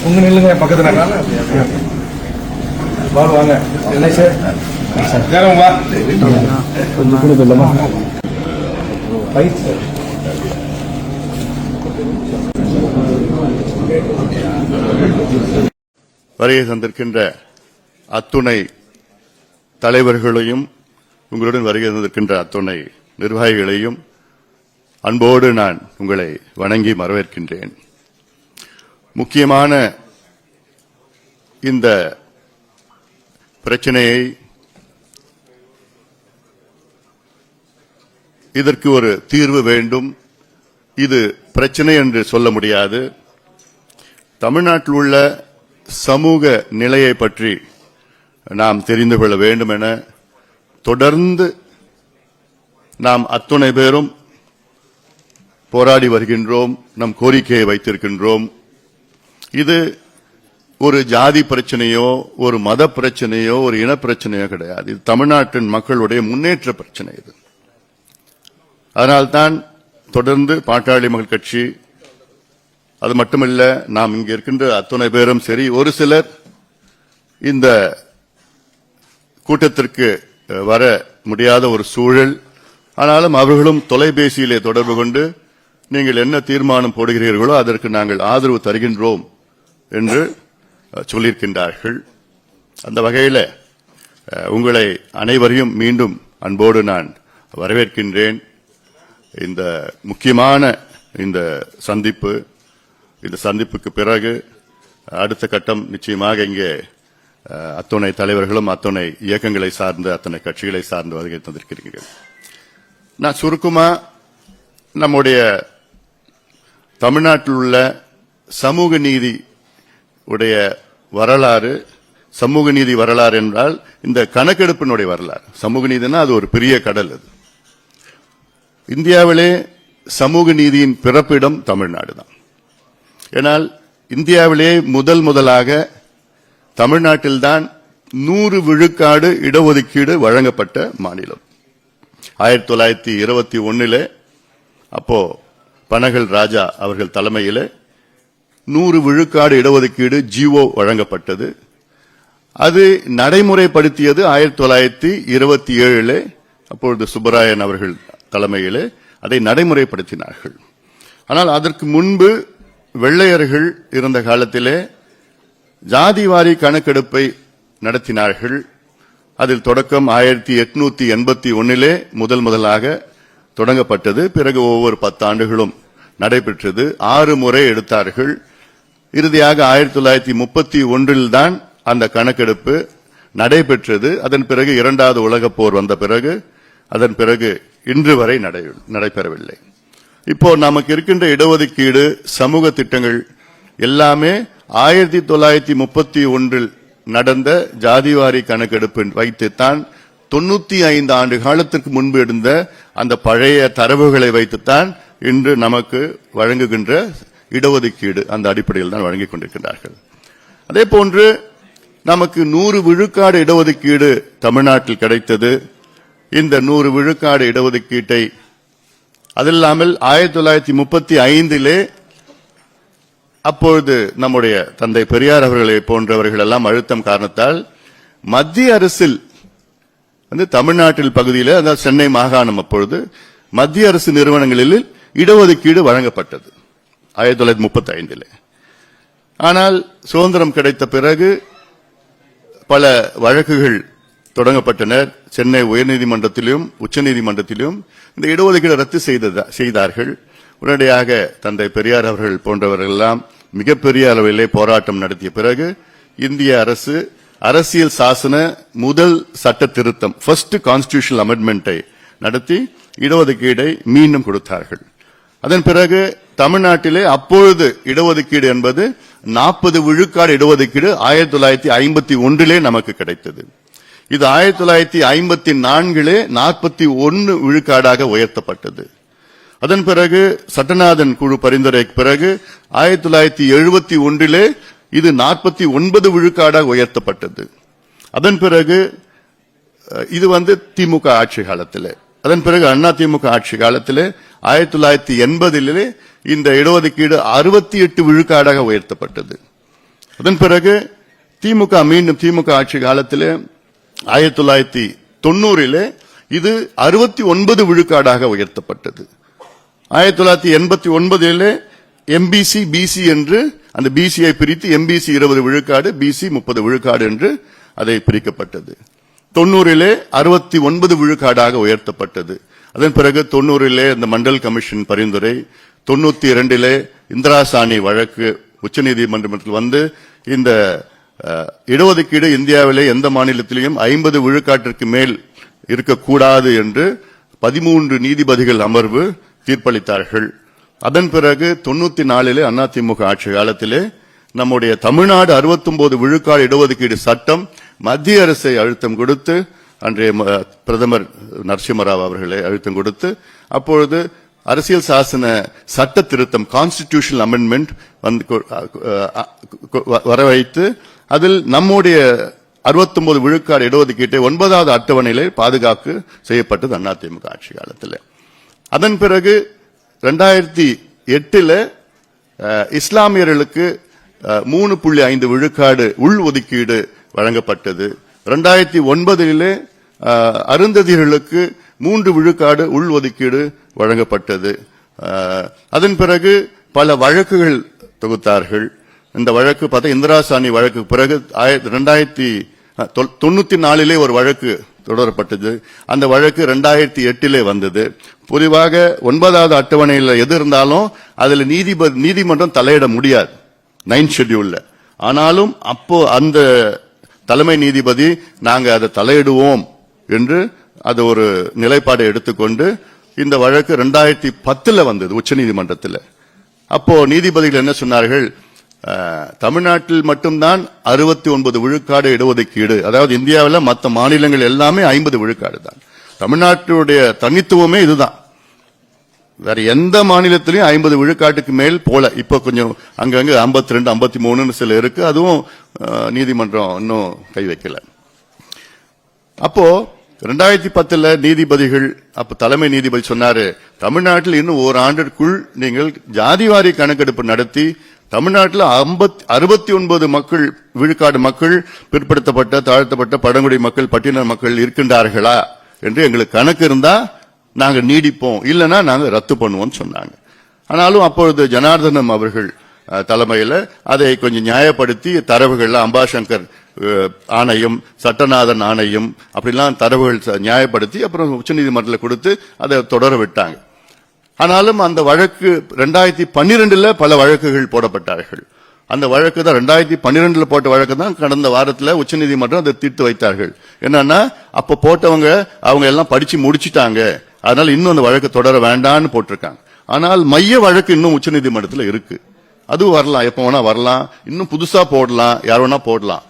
உங்க நில்லுங்க பக்கத்துல வாங்க என்ன சார் வா கொஞ்சம் கூட சொல்லமா வருகை தந்திருக்கின்ற அத்துணை தலைவர்களையும் உங்களுடன் வருகை தந்திருக்கின்ற அத்துணை நிர்வாகிகளையும் அன்போடு நான் உங்களை வணங்கி வரவேற்கின்றேன். முக்கியமான இந்த பிரச்சனையை இதற்கு ஒரு தீர்வு வேண்டும். இது பிரச்சனை என்று சொல்ல முடியாது. தமிழ்நாட்டில் உள்ள சமூக நிலையை பற்றி நாம் தெரிந்து கொள்ள வேண்டும் என தொடர்ந்து நாம் அத்துணை பேரும் போராடி வருகின்றோம். நம் கோரிக்கையை வைத்திருக்கின்றோம். இது ஒரு ஜாதி பிரச்சனையோ ஒரு மத பிரச்சனையோ ஒரு இன பிரச்சனையோ கிடையாது. இது தமிழ்நாட்டின் மக்களுடைய முன்னேற்ற பிரச்சனை. இது அதனால்தான் தொடர்ந்து பாட்டாளி மக்கள் கட்சி, அது மட்டுமல்ல, நாம் இங்கே இருக்கின்ற அத்துணை பேரும் சரி, ஒரு சிலர் இந்த கூட்டத்திற்கு வர முடியாத ஒரு சூழல், ஆனாலும் அவர்களும் தொலைபேசியிலே தொடர்பு கொண்டு நீங்கள் என்ன தீர்மானம் போடுகிறீர்களோ அதற்கு நாங்கள் ஆதரவு தருகின்றோம் என்று சொல்லியிருக்கின்றார்கள். அந்த வகையில் உங்களை அனைவரையும் மீண்டும் அன்போடு நான் வரவேற்கின்றேன். இந்த முக்கியமான இந்த சந்திப்புக்கு பிறகு அடுத்த கட்டம் நிச்சயமாக இங்கே அத்துணை தலைவர்களும் அத்துணை இயக்கங்களை சார்ந்த அத்தனை கட்சிகளை சார்ந்து வருகை தந்திருக்கிறீர்கள். நான் சுருக்கமா நம்முடைய தமிழ்நாட்டில் உள்ள சமூக நீதி உடைய வரலாறு, சமூக நீதி வரலாறு என்றால் இந்த கணக்கெடுப்பினுடைய வரலாறு. சமூக நீதினா அது ஒரு பெரிய கடல். அது இந்தியாவிலே சமூக நீதியின் பிறப்பிடம் தமிழ்நாடு தான். ஏனால் இந்தியாவிலே முதலாக தமிழ்நாட்டில்தான் 100 விழுக்காடு இடஒதுக்கீடு வழங்கப்பட்ட மாநிலம். 1921 அப்போ பனகல் ராஜா அவர்கள் தலைமையில் 100 விழுக்காடு இடஒதுக்கீடு ஜிஓ வழங்கப்பட்டது. அது நடைமுறைப்படுத்தியது 1927 அப்பொழுது சுப்பராயன் அவர்கள் தலைமையில் அதை நடைமுறைப்படுத்தினார்கள். ஆனால் அதற்கு முன்பு வெள்ளையர்கள் இருந்த காலத்திலே ஜாதிவாரி கணக்கெடுப்பை நடத்தினார்கள். அதில் தொடக்கம் 1881 முதலாக தொடங்கப்பட்டது. பிறகு ஒவ்வொரு 10 ஆண்டுகளும் நடைபெற்றது. 6 முறை எடுத்தார்கள். இறுதியாக 1931 தான் அந்த கணக்கெடுப்பு நடைபெற்றது. அதன் பிறகு 2வது உலகப் போர் வந்த பிறகு அதன் பிறகு இன்று வரை நடைபெறவில்லை. இப்போ நமக்கு இருக்கின்ற இடஒதுக்கீடு சமூக திட்டங்கள் எல்லாமே 1931 நடந்த ஜாதிவாரி கணக்கெடுப்பு வைத்துத்தான் 95 ஆண்டு காலத்திற்கு முன்பு இருந்த அந்த பழைய தரவுகளை வைத்துத்தான் இன்று நமக்கு வழங்குகின்ற இடஒதுக்கீடு அந்த அடிப்படையில் தான் வழங்கிக் கொண்டிருக்கிறார்கள். அதே போன்று நமக்கு 100 விழுக்காடு இடஒதுக்கீடு தமிழ்நாட்டில் கிடைத்தது. இந்த 100 விழுக்காடு இடஒதுக்கீட்டை அதில்லாமல் 1935 அப்பொழுது நம்முடைய தந்தை பெரியார் அவர்களை போன்றவர்கள் எல்லாம் அழுத்தம் காரணத்தால் மத்திய அரசில் தமிழ்நாட்டில் பகுதியில், அதாவது சென்னை மாகாணம், அப்பொழுது மத்திய அரசு நிறுவனங்களில் இடஒதுக்கீடு வழங்கப்பட்டது 1935. ஆனால் சுதந்திரம் கிடைத்த பிறகு பல வழக்குகள் தொடங்கப்பட்டனர். சென்னை உயர்நீதிமன்றத்திலும் உச்சநீதிமன்றத்திலும் இந்த இடஒதுக்கீடு ரத்து செய்தார்கள். உடனடியாக தந்தை பெரியார் அவர்கள் போன்றவர்கள் எல்லாம் மிகப்பெரிய அளவிலே போராட்டம் நடத்திய பிறகு இந்திய அரசு அரசியல் சாசன முதல் சட்ட திருத்தம், ஃபர்ஸ்ட் கான்ஸ்டிடியூஷனல் அமெண்ட்மெண்டை நடத்தி இடஒதுக்கீடை மீண்டும் கொடுத்தார்கள். அதன் பிறகு தமிழ்நாட்டிலே அப்பொழுது இடஒதுக்கீடு என்பது 40 விழுக்காடு இடஒதுக்கீடு 1951 நமக்கு கிடைத்தது. இது 1954 41 விழுக்காடாக உயர்த்தப்பட்டது. அதன் பிறகு சட்டநாதன் குழு பரிந்துரைக்கு பிறகு 1971 இது 49 விழுக்காடாக உயர்த்தப்பட்டது. அதன் பிறகு இது திமுக ஆட்சி காலத்தில், அதன் பிறகு அண்ணா திமுக ஆட்சி காலத்தில் 1980 இந்த இடஒதுக்கீடு 68 விழுக்காடாக உயர்த்தப்பட்டது. அதன் பிறகு மீண்டும் திமுக ஆட்சி காலத்தில் 1990 இது 69 விழுக்காடாக உயர்த்தப்பட்டது. 1989 எம்பிசி பிசி என்று அந்த பிசியை பிரித்து எம்பிசி 20 விழுக்காடு, பிசி 30 விழுக்காடு என்று அதை பிரிக்கப்பட்டது. 90 69 விழுக்காடாக உயர்த்தப்பட்டது. அதன் பிறகு 90 இந்த மண்டல் கமிஷன் பரிந்துரை, 92 இந்திரா சாணி வழக்கு உச்சநீதிமன்றத்தில் இந்த இடஒதுக்கீடு இந்தியாவிலே எந்த மாநிலத்திலும் 50 விழுக்காட்டிற்கு மேல் இருக்கக்கூடாது என்று 13 நீதிபதிகள் அமர்வு தீர்ப்பளித்தார்கள். அதன் பிறகு 94 அதிமுக ஆட்சி காலத்திலே நம்முடைய தமிழ்நாடு 69 விழுக்காடு இடஒதுக்கீடு சட்டம் மத்திய அரசை அழுத்தம் கொடுத்து, அன்றைய பிரதமர் நரசிம்மராவ் அவர்களை அழுத்தம் கொடுத்து, அப்பொழுது அரசியல் சாசன சட்ட திருத்தம் கான்ஸ்டிடியூஷனல் அமெண்ட்மெண்ட் வரவைத்து அதில் நம்முடைய 69 விழுக்காடு இடஒதுக்கீட்டை 9வது அட்டவணையிலே பாதுகாப்பு செய்யப்பட்டது அதிமுக ஆட்சி காலத்தில். அதன் பிறகு 2008 இஸ்லாமியர்களுக்கு 3.5 விழுக்காடு உள் ஒதுக்கீடு வழங்கப்பட்டது. 2009 அருந்ததியர்களுக்கு 3 விழுக்காடு உள் ஒதுக்கீடு வழங்கப்பட்டது. அதன் பிறகு பல வழக்குகள் தொகுத்தார்கள். இந்த வழக்கு பார்த்தா இந்திரா சாணி வழக்கு பிறகு 1994 ஒரு வழக்கு தொடரப்பட்டது. அந்த வழக்கு 2008 வந்தது. பொதுவாக 9வது அட்டவணையில் எது இருந்தாலும் அதில் நீதிமன்றம் தலையிட முடியாது 9th ஷெட்யூல்ல. ஆனாலும் அப்போ அந்த தலைமை நீதிபதி நாங்க அதை தலையிடுவோம் என்று அது ஒரு நிலைப்பாடை எடுத்துக்கொண்டு இந்த வழக்கு 2010 வந்தது உச்சநீதிமன்றத்தில். அப்போ நீதிபதிகள் என்ன சொன்னார்கள், தமிழ்நாட்டில் மட்டும்தான் 69 விழுக்காடு இடஒதுக்கீடு, அதாவது இந்தியாவில் மற்ற மாநிலங்கள் எல்லாமே 50 விழுக்காடு தான். தமிழ்நாட்டுடைய தனித்துவமே இதுதான். வேற எந்த மாநிலத்திலையும் 50 விழுக்காட்டுக்கு மேல் போல. இப்ப கொஞ்சம் அங்கங்க 52 53 சில இருக்கு. அதுவும் நீதிமன்றம் இன்னும் கை வைக்கல. அப்போ 2010 நீதிபதிகள் அப்ப தலைமை நீதிபதி சொன்னாரு, தமிழ்நாட்டில் இன்னும் ஓராண்டிற்குள் நீங்கள் ஜாதிவாரி கணக்கெடுப்பு நடத்தி தமிழ்நாட்டில் 69 விழுக்காடு மக்கள் பிற்படுத்தப்பட்ட தாழ்த்தப்பட்ட பழங்குடி மக்கள் பட்டியலின மக்கள் இருக்கின்றார்களா என்று எங்களுக்கு கணக்கு இருந்தா நாங்க நீடிப்போம், இல்லைன்னா நாங்க ரத்து பண்ணுவோம் சொன்னாங்க. ஆனாலும் அப்பொழுது ஜனார்தனம் அவர்கள் தலைமையில் அதை கொஞ்சம் நியாயப்படுத்தி தரவுகள் அம்பாசங்கர் ஆணையம், சட்டநாதன் ஆணையம் அப்படிலாம் தரவுகள் நியாயப்படுத்தி அப்புறம் உச்சநீதிமன்றத்தில் கொடுத்து அதை தொடர விட்டாங்க. ஆனாலும் அந்த வழக்கு 2012 பல வழக்குகள் போடப்பட்டார்கள். அந்த வழக்கு தான் 2012 போட்ட வழக்கு தான் கடந்த வாரத்தில் உச்சநீதிமன்றம் அதை தீர்த்து வைத்தார்கள். என்னன்னா அப்ப போட்டவங்க அவங்க எல்லாம் படிச்சு முடிச்சிட்டாங்க, அதனால இன்னும் அந்த வழக்கு தொடர வேண்டாம்னு போட்டிருக்காங்க. ஆனால் மைய வழக்கு இன்னும் உச்சநீதிமன்றத்தில் இருக்கு. அதுவும் வரலாம், எப்ப வேணா வரலாம், இன்னும் புதுசா போடலாம், யார் வேணா போடலாம்.